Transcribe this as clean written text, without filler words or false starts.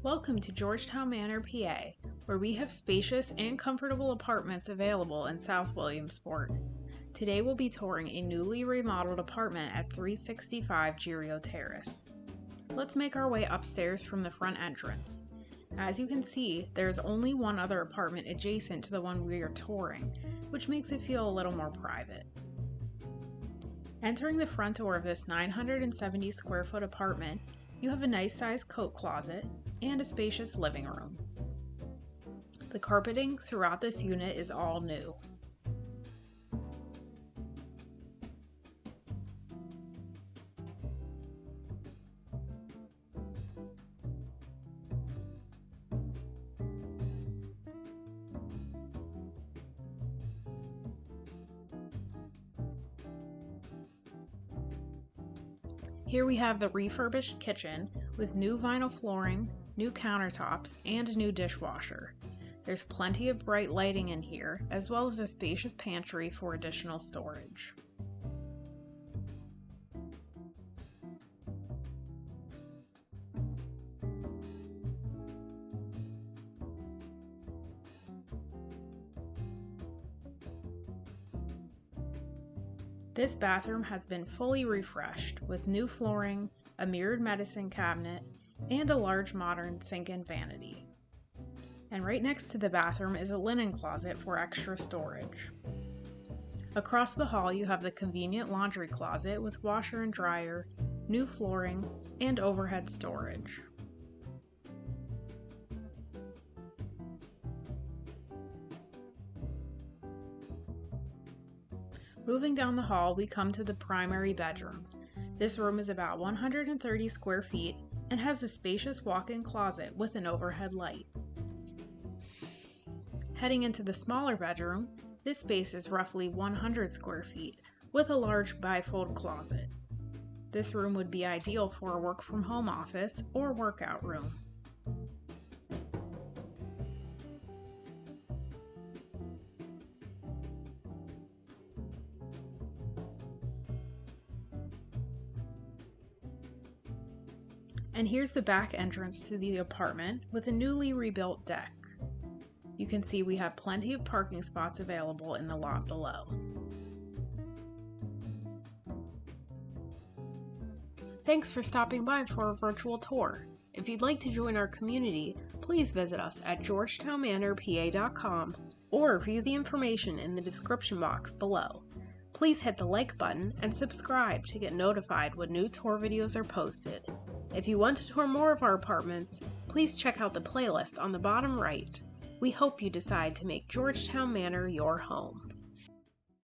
Welcome to Georgetown Manor PA, where we have spacious and comfortable apartments available in South Williamsport. Today we'll be touring a newly remodeled apartment at 365 Girio Terrace. Let's make our way upstairs from the front entrance. As you can see, there is only one other apartment adjacent to the one we are touring, which makes it feel a little more private. Entering the front door of this 970 square foot apartment, you have a nice sized coat closet and a spacious living room. The carpeting throughout this unit is all new. Here we have the refurbished kitchen with new vinyl flooring, new countertops, and new dishwasher. There's plenty of bright lighting in here, as well as a spacious pantry for additional storage. This bathroom has been fully refreshed with new flooring, a mirrored medicine cabinet, and a large modern sink and vanity. And right next to the bathroom is a linen closet for extra storage. Across the hall you have the convenient laundry closet with washer and dryer, new flooring, and overhead storage. Moving down the hall, we come to the primary bedroom. This room is about 130 square feet and has a spacious walk-in closet with an overhead light. Heading into the smaller bedroom, this space is roughly 100 square feet with a large bifold closet. This room would be ideal for a work-from-home office or workout room. And here's the back entrance to the apartment with a newly rebuilt deck. You can see we have plenty of parking spots available in the lot below. Thanks for stopping by for a virtual tour. If you'd like to join our community, please visit us at georgetownmanorpa.com or view the information in the description box below. Please hit the like button and subscribe to get notified when new tour videos are posted. If you want to tour more of our apartments, please check out the playlist on the bottom right. We hope you decide to make Georgetown Manor your home.